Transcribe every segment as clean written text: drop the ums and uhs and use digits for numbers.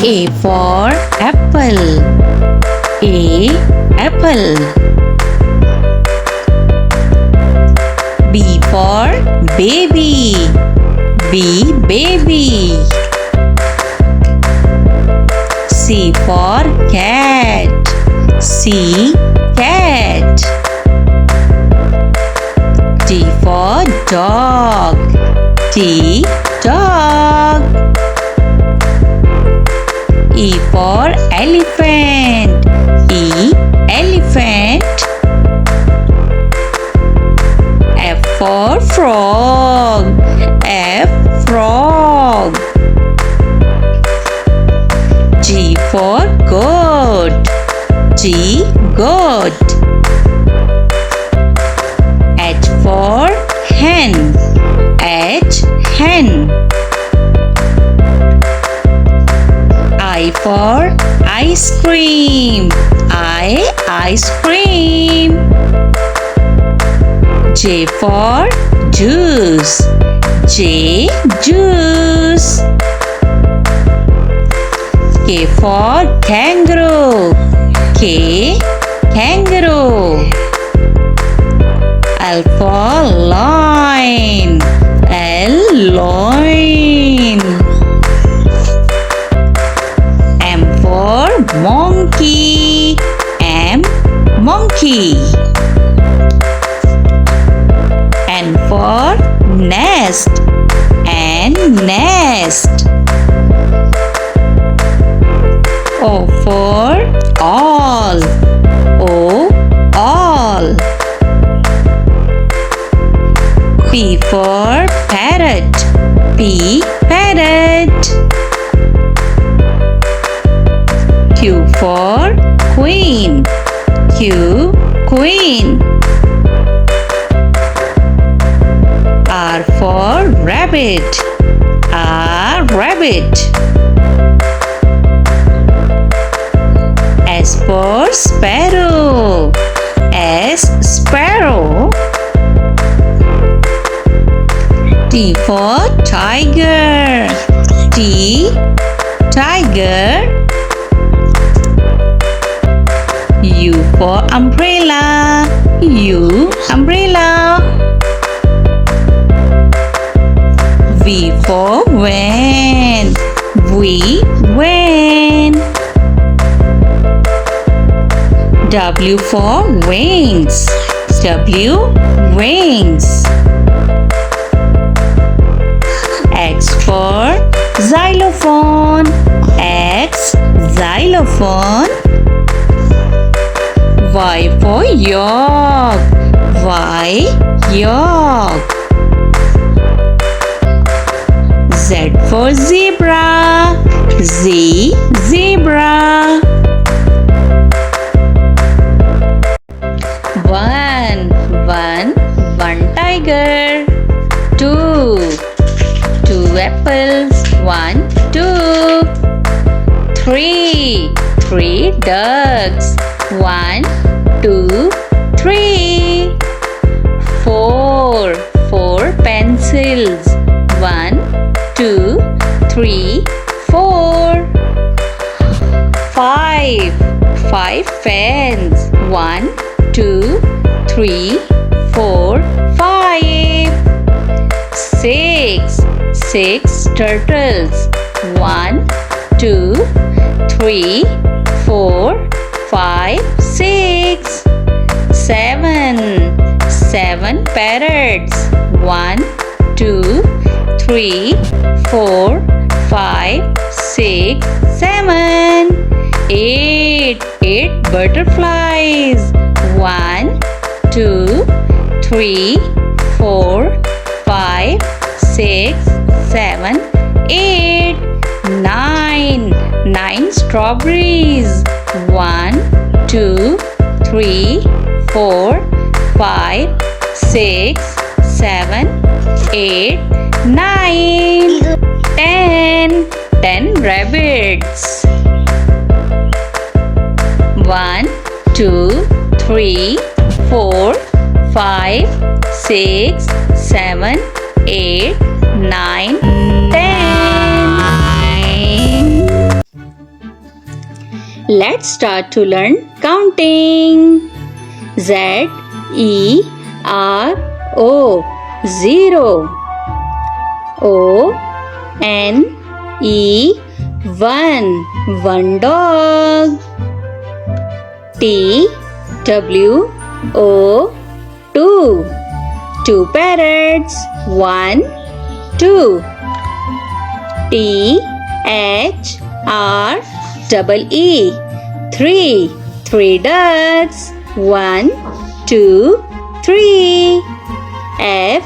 A for apple. A apple. B for baby. B baby. C for cat. C cat. D for dog. D dog. E for elephant. E elephant. F for frog. F frog. G for goat. G goat. H for hen. H hen. I for ice cream. I ice cream. J for juice. J juice. K for kangaroo. K kangaroo. L for lion. L lion. M for monkey. M monkey. N for nest. N nest. O for all. O all. P for parrot. P parrot. Q for queen. Q queen. R for rabbit. R rabbit. S for sparrow. S sparrow. T for tiger. T tiger. U for umbrella. U umbrella. V for van. V van. W for wings. W wings. X for xylophone. X xylophone. Y for york. Y york. Z for zebra. Z zebra. One tiger. Two apples. 1 2. 3 ducks. 1 2 3. 4 pencils. 1 2 3 4. 5 fans. 1 2 3 4 5. 6 turtles. 1 2 3 4 5 6. 7 parrots. 1 2 3 4 5 6 7. 8 butterflies. 1 2 3 4 5 6 7 8. 9 strawberries. 1 2 3 4 5 6 7 8 9. 10 rabbits. 1 2 3 4 5 6 7 8 9 10. Let's start to learn counting. Z E R O, zero. O N E, one dog. T W O, two parrots. 1 2. T H R E E, three ducks. 1 2 3. F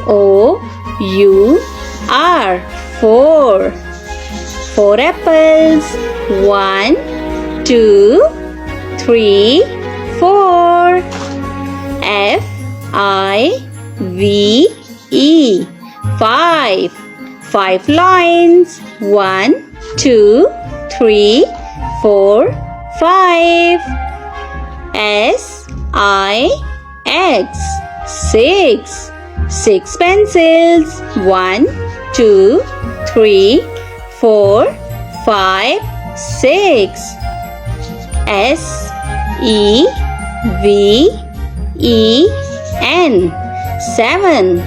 O U R, four apples. 1 2 3 4. F I V E, five lions. 1 2 3 4 5. S I X, six pencils. 1 2 3 4 5 6. S E V E N, seven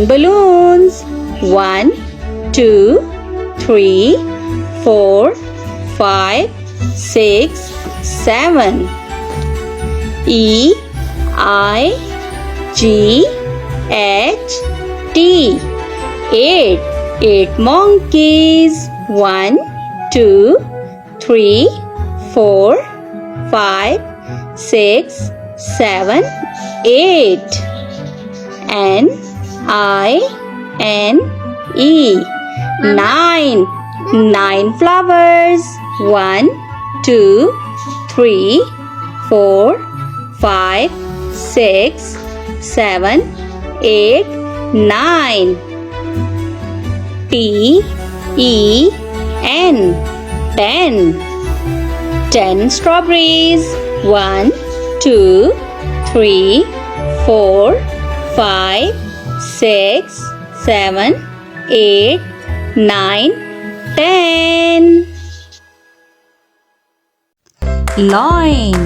balloons. 1 2 3 4 5 6 7. E I G H T, eight monkeys. 1 2 3 4 5 6 7 8. N I N E, nine flowers. 1 2 3 4 5 6 7 8 9. T E N, ten strawberries. 1 2 3 4 5 6 7 8 9 10. Loin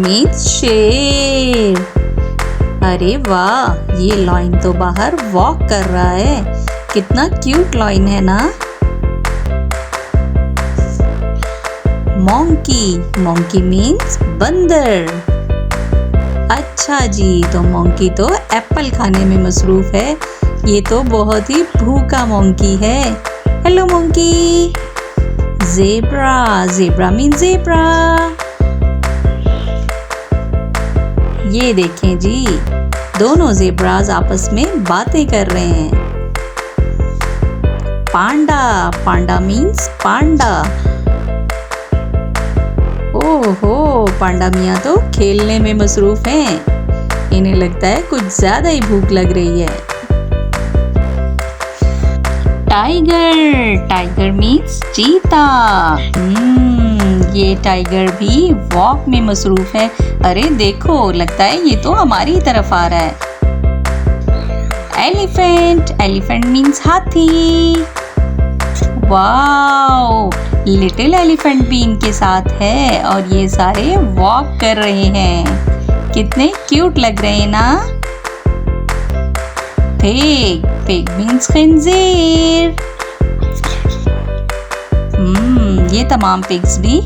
means शेर. अरे वाह, ये lion तो बाहर walk कर रहा है. कितना क्यूट लॉइन है ना. Monkey मीन्स बंदर. अच्छा जी, तो मोंकी तो एप्पल खाने में मसरूफ है. ये तो बहुत ही भूखा मोंकी है. Hello monkey. Zebra means zebra. ये देखें जी, दोनों ज़ेब्राज आपस में बातें कर रहे हैं. पांडा मीन्स पांडा. ओहो, पांडा मियाँ तो खेलने में मसरूफ हैं. इन्हें लगता है कुछ ज्यादा ही भूख लग रही है. टाइगर मीन्स चीता. ये टाइगर भी वॉक में मसरूफ है. अरे देखो, लगता है ये तो हमारी तरफ आ रहा है. एलिफेंट मीन्स हाथी. वाओ, लिटिल एलिफेंट भी इनके साथ है और ये सारे वॉक कर रहे हैं. कितने क्यूट लग रहे हैं ना. पिग मीन्स खंजीर. ये तमाम पिग्स भी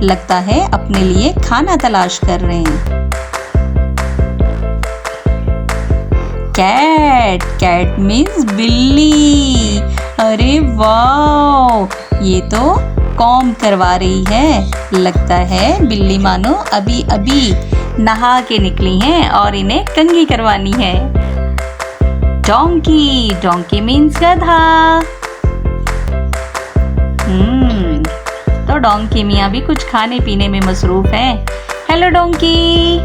लगता है अपने लिए खाना तलाश कर रहे हैं. कैट मीन्स बिल्ली. अरे वाह, ये तो कॉम्ब करवा रही है. लगता है बिल्ली मानो अभी नहा के निकली हैं और इन्हें कंघी करवानी है. डोंकी मीन्स गधा. तो डोंकी मियाँ भी कुछ खाने पीने में मसरूफ है. Hello donkey.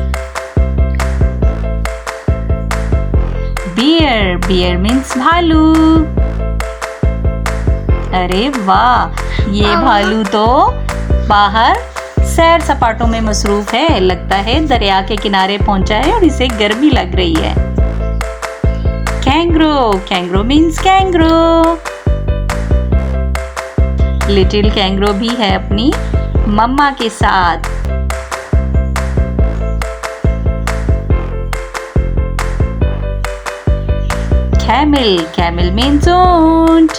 बियर मीन्स भालू. अरे वाह, ये भालू तो बाहर सैर सपाटों में मसरूफ है. लगता है दरिया के किनारे पहुंचा है और इसे गर्मी लग रही है. कैंग्रो मीन्स कैंग्रो. लिटिल कैंग्रो भी है अपनी मम्मा के साथ। कैमल, कैमल मीन्स ऊंट।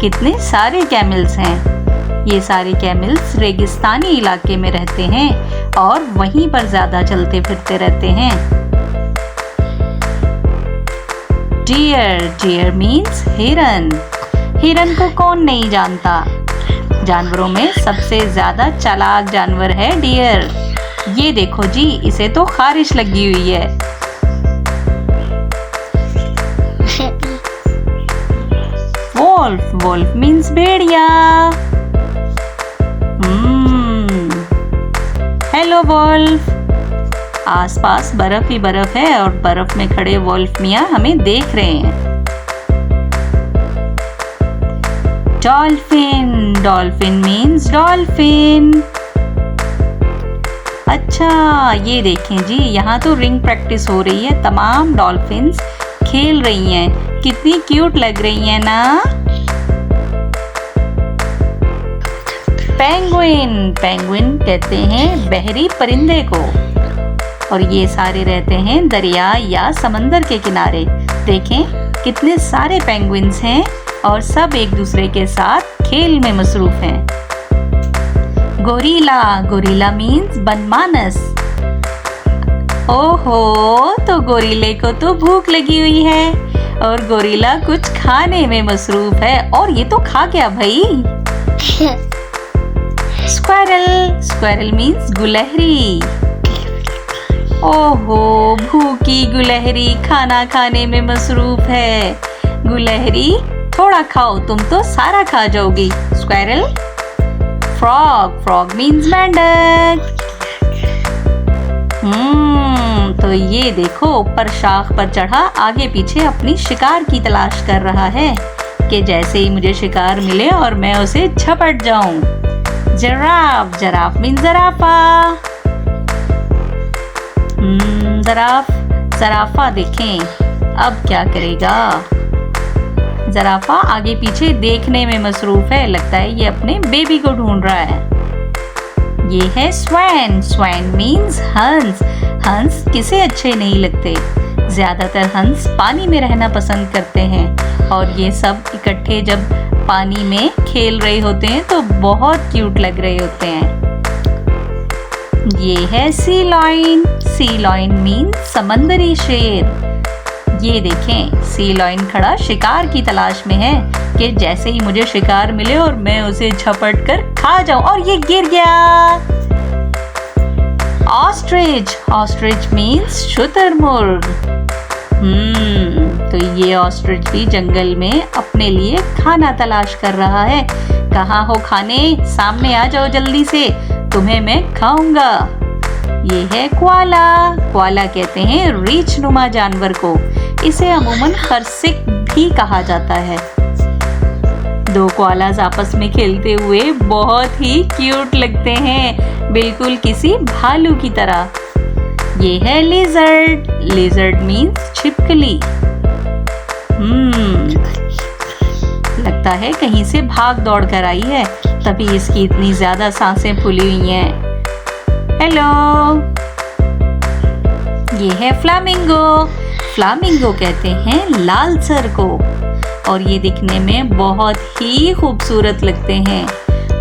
कितने सारे कैमल्स हैं। ये सारे कैमल्स रेगिस्तानी इलाके में रहते हैं और वहीं पर ज्यादा चलते फिरते रहते हैं। डियर, डियर मीन्स हिरन। हिरन को कौन नहीं जानता। जानवरों में सबसे ज्यादा चालाक जानवर है डियर। ये देखो जी, इसे तो खारिश लगी हुई है। वोल्फ, वोल्फ मीन्स भेड़िया। Hello wolf. आसपास बर्फ ही बर्फ है और बर्फ में खड़े वोल्फ मियाँ हमें देख रहे हैं। Dolphin, dolphin means dolphin. अच्छा, ये देखें जी, यहाँ तो रिंग प्रैक्टिस हो रही है। तमाम डॉल्फिन्स खेल रही हैं। कितनी क्यूट लग रही हैं ना। पेंगुइन, पेंगुइन कहते हैं बहरी परिंदे को और ये सारे रहते हैं दरिया या समंदर के किनारे। देखें कितने सारे पेंगुइन्स हैं और सब एक दूसरे के साथ खेल में मसरूफ हैं। गोरिल्ला, गोरिल्ला मीन्स बनमानस। ओहो, तो गोरिल्ले को तो भूख लगी हुई है और गोरिल्ला कुछ खाने में मसरूफ है। और ये तो खा गया भाई। स्क्वारल, स्क्वारल मीन्स गुलहरी। ओहो, भूखी गुलहरी खाना खाने में मसरूफ है। गुलहरी थोड़ा खाओ, तुम तो सारा खा जाओगी। स्क्वारल। फ्रॉग, फ्रॉग मीन्स मेंढक। तो ये देखो, ऊपर शाख पर चढ़ा आगे पीछे अपनी शिकार की तलाश कर रहा है कि जैसे ही मुझे शिकार मिले और मैं उसे झपट जाऊं। जराफ, जराफ मीन्स जराफा। जराफ, जराफा देखें अब क्या करेगा। जराफा आगे पीछे देखने में मसरूफ है। लगता है ये अपने बेबी को ढूंढ रहा है। ये है स्वैन, स्वैन मीन्स हंस। हंस किसे अच्छे नहीं लगते। ज्यादातर हंस पानी में रहना पसंद करते हैं और ये सब इकट्ठे जब पानी में खेल रहे होते हैं तो बहुत क्यूट लग रहे होते हैं। ये है सी लॉयन, सी लॉयन मीन्स समंदरी शेर। ये देखें, सी लॉयन खड़ा शिकार की तलाश में है कि जैसे ही मुझे शिकार मिले और मैं उसे झपट कर खा जाऊं। और ये गिर गया। ऑस्ट्रिच, ऑस्ट्रिच मीन्स शुतुरमुर्ग। तो ये ऑस्ट्रिच भी जंगल में अपने लिए खाना तलाश कर रहा है। कहाँ हो खाने, सामने आ जाओ जल्दी से, तुम्हें मैं खाऊंगा। ये है क्वाला, क्वाला कहते हैं रीछ नुमा जानवर को। इसे अमूमन खरसिक भी कहा जाता है। दो क्वालास आपस में खेलते हुए बहुत ही क्यूट लगते हैं, बिल्कुल किसी भालू की तरह। ये है लिजर्ड, लिजर्ड मीन्स छिपकली। लगता है कहीं से भाग दौड़ कर आई है, तभी इसकी इतनी ज्यादा सांसें फूली हुई हैं। हेलो। ये है फ्लामिंगो, फ्लामिंगो कहते हैं लाल सर को और ये दिखने में बहुत ही खूबसूरत लगते हैं।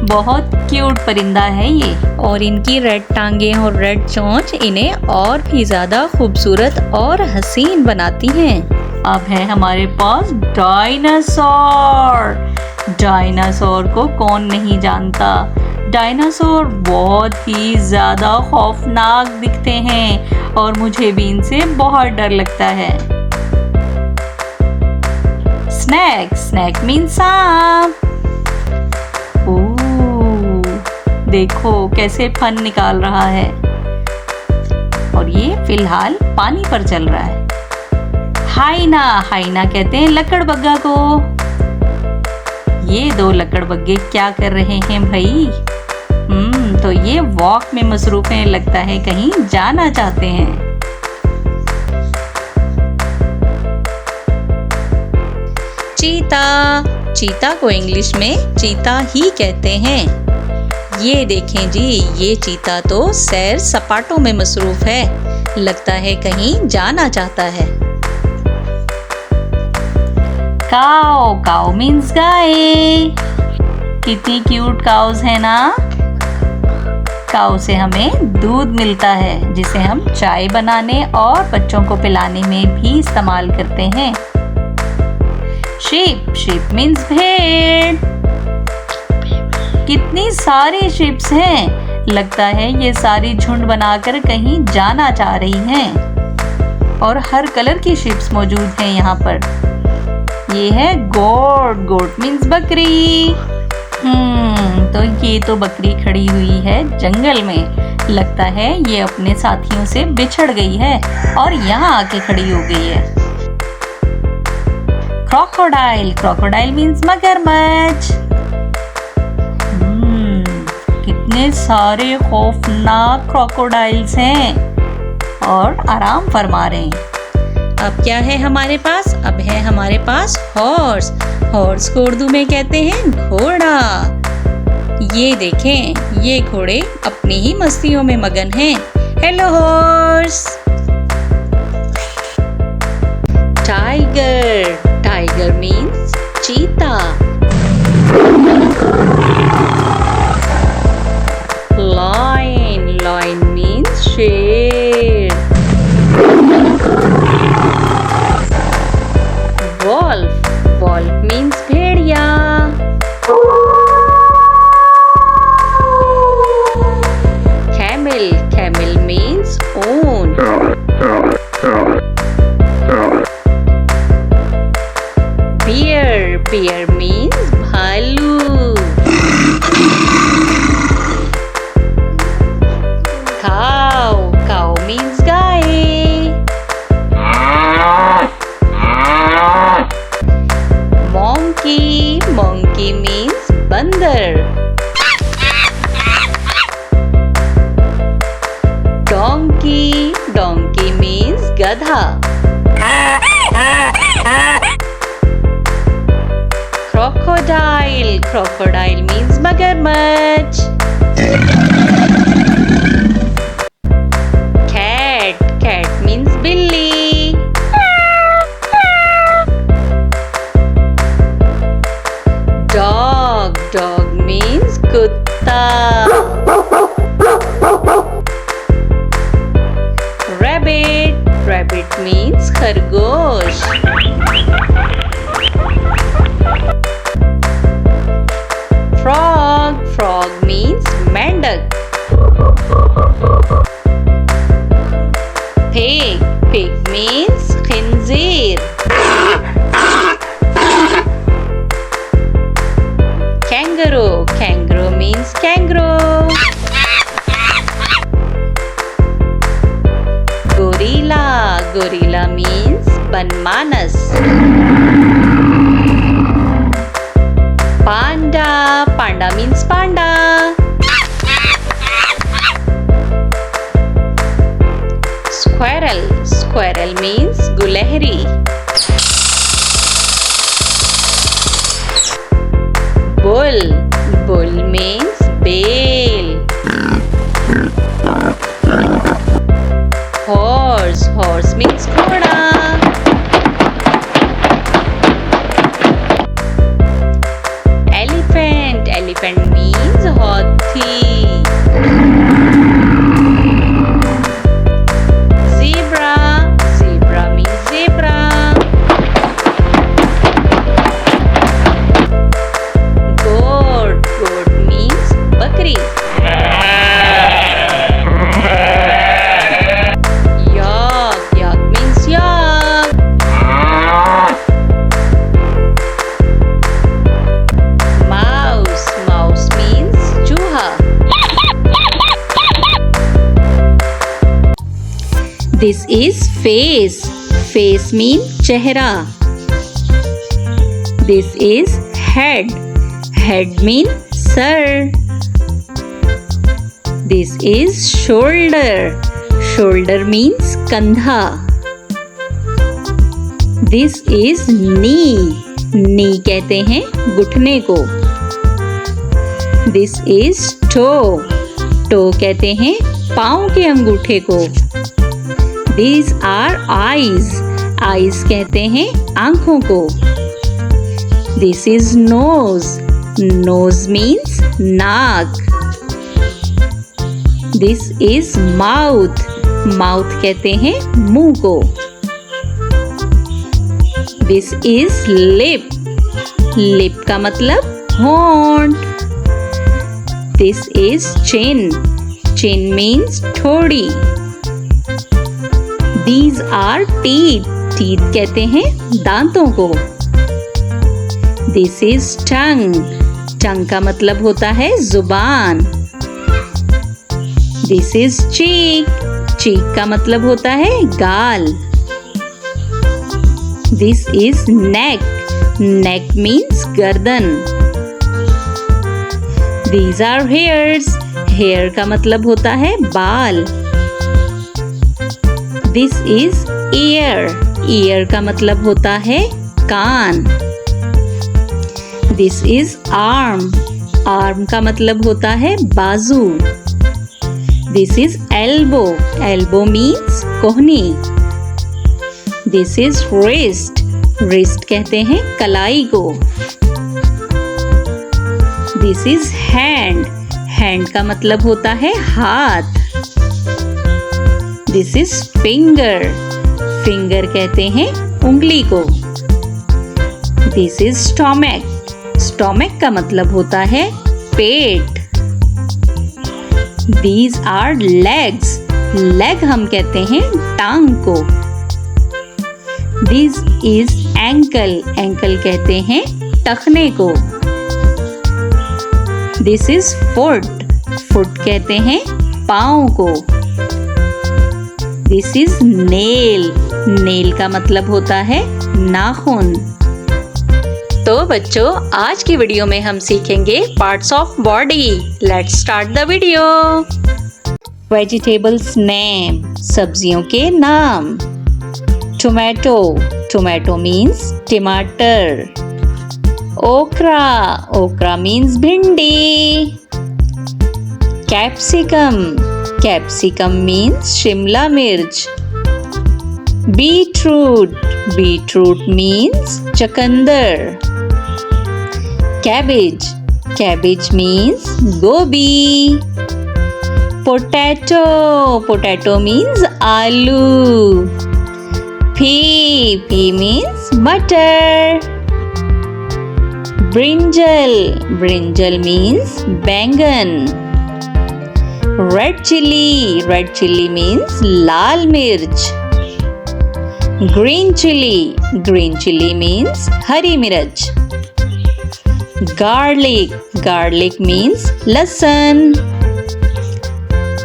बहुत क्यूट परिंदा है ये और इनकी रेड टांगे और रेड चोंच इन्हें और भी ज्यादा खूबसूरत और हसीन बनाती हैं। अब है हमारे पास डायनासोर। डायनासोर को कौन नहीं जानता। डायनासोर बहुत ही ज्यादा खौफनाक दिखते हैं और मुझे भी इनसे बहुत डर लगता है। स्नैक, स्नैक मीन्स सांप। देखो कैसे फन निकाल रहा है और ये फिलहाल पानी पर चल रहा है। हाइना, हाइना कहते हैं लकड़बग्गा को। ये दो लकड़बग्गे क्या कर रहे हैं भाई? तो ये वॉक में मसरूफ हैं, लगता है कहीं जाना चाहते हैं। चीता, चीता को इंग्लिश में चीता ही कहते हैं। ये देखें जी, ये चीता तो सैर सपाटों में मसरूफ है। लगता है कहीं जाना चाहता है। काऊ, काऊ मीन्स गाय। कितनी क्यूट काउस है ना। काऊ से हमें दूध मिलता है, जिसे हम चाय बनाने और बच्चों को पिलाने में भी इस्तेमाल करते हैं। शीप, शीप मीन्स भेड़। कितनी सारी शीप्स हैं। लगता है ये सारी झुंड बनाकर कहीं जाना चाह रही हैं। और हर कलर की शीप्स मौजूद हैं यहाँ पर। ये है गोट, गोट मीन्स बकरी। तो ये तो बकरी खड़ी हुई है जंगल में। लगता है ये अपने साथियों से बिछड़ गई है और यहाँ आके खड़ी हो गई है। क्रोकोडाइल, क्रोकोडाइल मीन्स मगरमच्छ। कितने सारे खौफनाक क्रोकोडाइल्स हैं और आराम फरमा रहे हैं। अब क्या है हमारे पास? अब है हमारे पास हॉर्स। हॉर्स को उर्दू में कहते हैं घोड़ा। ये देखें, ये घोड़े अपनी ही मस्तियों में मगन हैं। Hello horse. Tiger, tiger means चीता। लायन, लायन मीन्स शेर। वॉल्फ, वॉल्फ मीन्स भेड़िया। कैमल, कैमल मीन्स ऊंट। बियर, बियर मीन्स भालू। काऊ, काऊ मीन्स गाय। मोंकी, मोंकी मीन्स बंदर। डोंकी, डोंकी मीन्स गधा। क्रोकोडाइल, क्रोकोडाइल मीन्स मगरमच्छ। कैट, कैट मीन्स बिल्ली। डॉग, डॉग मीन्स कुत्ता। रैबिट, रैबिट मीन्स खरगोश। फ्रॉग, फ्रॉग मीन्स मेंढक। पिग, पिग मीन्स खिंजीर। Kangaroo, kangaroo means kangaroo. Gorilla, gorilla means बनमानस। पांडा, panda means panda. Squirrel, squirrel means गुलहरी। Bull, bull means बेल। Horse, horse means घोड़ा। Elephant, elephant means हाथी। Zebra, zebra means zebra. Goat, goat means बकरी। Yak, yak means yak. Mouse, mouse means चूहा। This is face. Face means चेहरा. This is head. Head means sir. This is shoulder. Shoulder means कंधा. This is knee. नी कहते हैं घुटने को। This is to. To कहते हैं पाँव के अंगूठे को। These are eyes. Eyes कहते हैं आँखों को। This is nose. Nose means नाक। This is mouth. Mouth कहते हैं मुंह को। This is lip. Lip का मतलब होंठ। This is chin. Chin means ठोड़ी। These are teeth. Teeth कहते हैं दांतों को। This is tongue. Tongue का मतलब होता है जुबान। This is cheek. Cheek का मतलब होता है गाल। This is neck. Neck means गर्दन। These are hairs. Hair का मतलब होता है बाल। This is ear. Ear का मतलब होता है कान। This is arm. Arm का मतलब होता है बाजू। This is elbow. Elbow means कोहनी। This is wrist. Wrist कहते हैं कलाई को। This is hand. Hand का मतलब होता है हाथ। This is finger. Finger कहते हैं उंगली को। This is stomach. Stomach का मतलब होता है पेट। These are legs. Leg हम कहते हैं टांग को। This is ankle. Ankle कहते हैं टखने को। This is foot. Foot कहते हैं पाँव को। This is nail. Nail का मतलब होता है नाखून। तो बच्चों, आज की वीडियो में हम सीखेंगे parts of body. Let's start the video. Vegetables name, सब्जियों के नाम। टोमेटो, टोमेटो मीन्स टमाटर। ओकरा, ओकरा मीन्स भिंडी। कैप्सिकम, कैप्सिकम मीन्स शिमला मिर्च। बीटरूट, बीटरूट मीन्स चकंदर। कैबेज, कैबेज मीन्स गोभी। पोटैटो, पोटैटो मीन्स आलू। पी मीन्स मटर। ब्रिंजल, ब्रिंजल मीन्स बैंगन। Red chilli, red chilli means लाल मिर्च। Green chilli, green chilli means हरी मिर्च। गार्लिक, गार्लिक मीन्स लहसुन।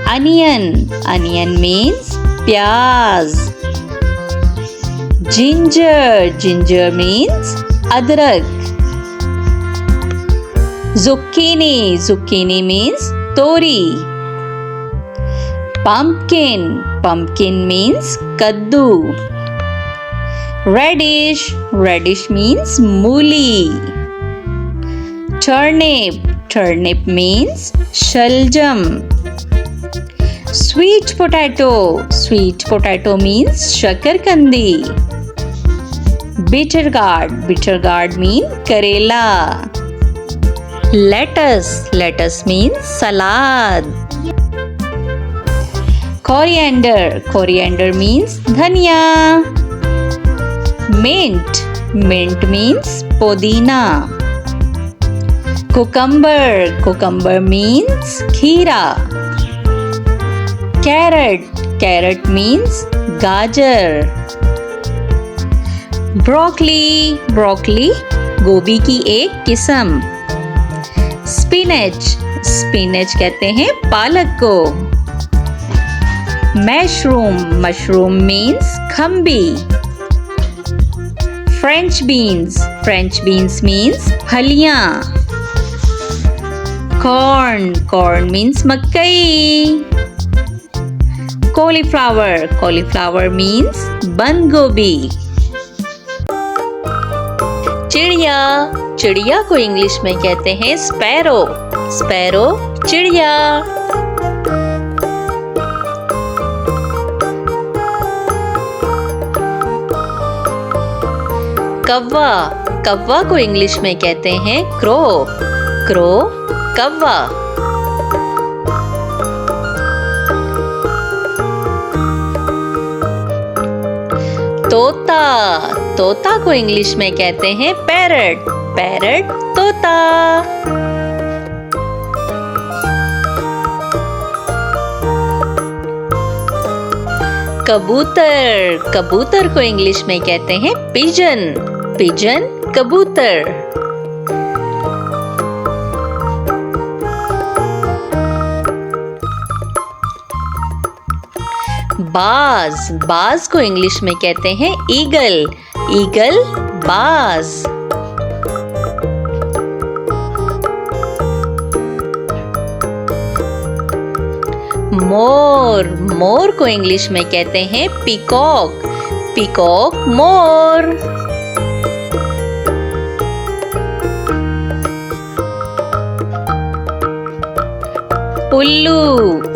अनियन, अनियन मीन्स प्याज। जिंजर, जिंजर मीन्स अदरक। zucchini, zucchini means तोरी। pumpkin, pumpkin means कद्दू। radish, radish means मूली। turnip, turnip means शलजम। sweet potato, sweet potato means शकरकंदी। bitter gourd, bitter gourd means करेला। lettuce, lettuce means salad। coriander, coriander means धनिया। mint, mint means पुदीना। cucumber, cucumber means खीरा। carrot, carrot means गाजर। broccoli, broccoli गोभी की एक किस्म। स्पिनच, स्पिनच कहते हैं पालक को। मशरूम, मशरूम मीन्स खम्बी। French beans, French beans means फलियां। कॉर्न, कॉर्न मीन्स मकई। कॉलीफ्लावर, कॉलीफ्लावर मीन्स बंद गोभी। चिड़िया, चिड़िया को इंग्लिश में कहते हैं स्पैरो, स्पैरो चिड़िया। कौवा, कौवा को इंग्लिश में कहते हैं क्रो, क्रो कौवा। तोता, तोता को इंग्लिश में कहते हैं पैरट, पैरट तोता। कबूतर, कबूतर को इंग्लिश में कहते हैं पिजन, पिजन कबूतर। बाज, बाज को इंग्लिश में कहते हैं ईगल, ईगल बाज। मोर, मोर को इंग्लिश में कहते हैं पीकॉक, पीकॉक मोर। उल्लू,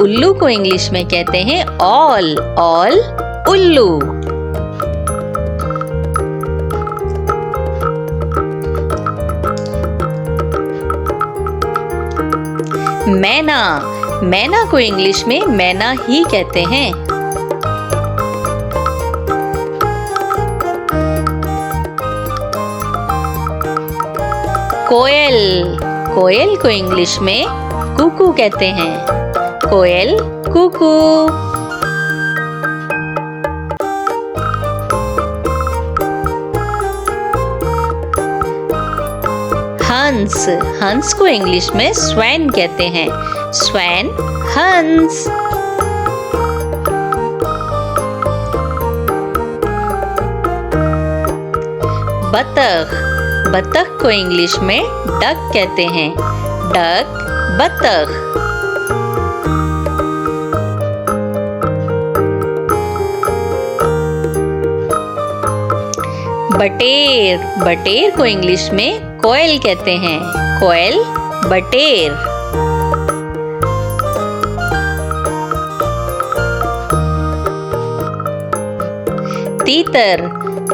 उल्लू को इंग्लिश में कहते हैं ऑल, ऑल उल्लू। मैना, मैना को इंग्लिश में मैना ही कहते हैं। कोयल, कोयल को इंग्लिश में कुकू कहते हैं, कोयल कुकू। हंस, हंस को इंग्लिश में स्वैन कहते हैं, स्वैन हंस। बतख, बतख को इंग्लिश में डक कहते हैं, डक बतख। बटेर, बटेर को इंग्लिश में कोयल कहते हैं, कोयल बटेर। तीतर,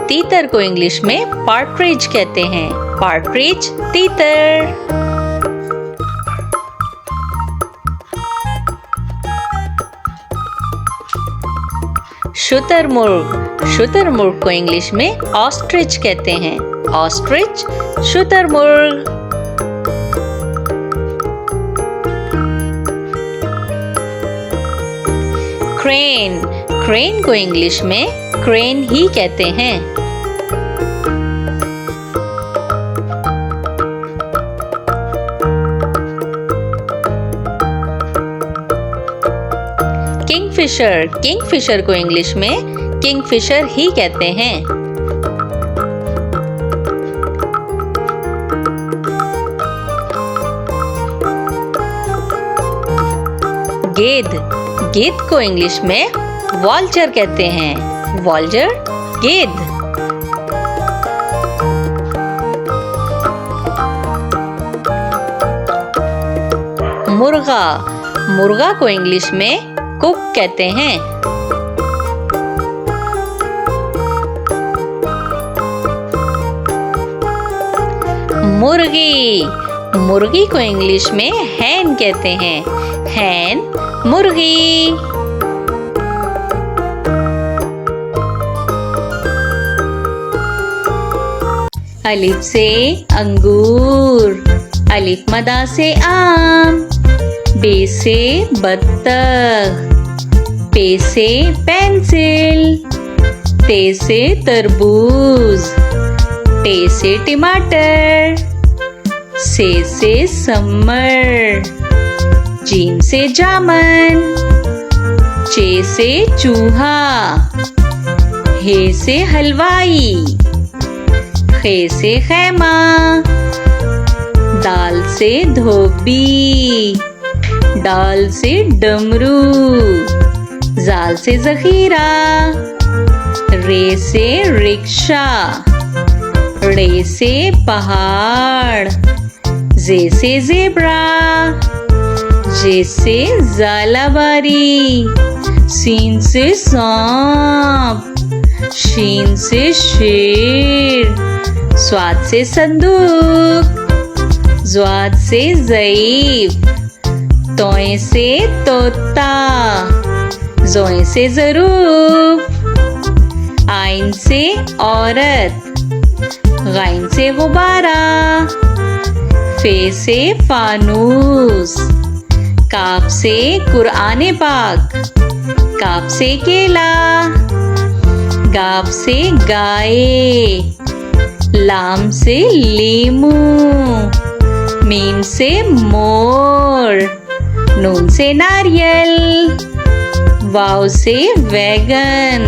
तीतर को इंग्लिश में पार्ट्रिज कहते हैं, पार्ट्रिज तीतर। शुतुरमुर्ग, शुतुरमुर्ग को इंग्लिश में ऑस्ट्रिच कहते हैं, ऑस्ट्रिच शुतुरमुर्ग। क्रेन, क्रेन को इंग्लिश में क्रेन ही कहते हैं। किंगफिशर, किंगफिशर को इंग्लिश में किंगफिशर ही कहते हैं। गेंद, गेंद को इंग्लिश में वॉल्चर कहते हैं, वॉल्चर गेंद। मुर्गा, मुर्गा को इंग्लिश में कुक कहते हैं। मुर्गी, मुर्गी को इंग्लिश में हैन कहते हैं, हैन मुर्गी। अलिफ से अंगूर, अलिफ मदा से आम, बे से बत्तख, पे से पेंसिल, ते से तरबूज, टे से टमाटर, से समर, जीम से जामन, चे से चूहा, हे से हलवाई, खे से खैमा, दाल से धोबी, डाल से डमरू, जाल से जखीरा, रे से रिक्शा, रे से पहाड़, जे से ज़ेब्रा, जे से ज़ालाबारी, सीन से सांप, शीन से शेर, स्वाद से संदूक, ज़्वाद से ज़ईफ़, तोए से तोता, ज़ोए से ज़रूफ, आइन से औरत, गाइन से गुब्बारा, फे से फानूस, काफ से कुरआन पाक, काफ से केला, गाफ से गाय, लाम से लीमू, मीम से मोर, नून से नारियल, वाव से वैगन,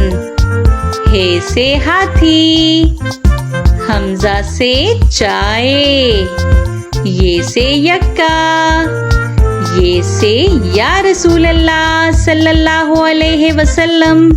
हे से हाथी, हमजा से चाय, ये से यक्का, ये से या रसूल अल्लाह सल्लल्लाहु अलैहि वसल्लम।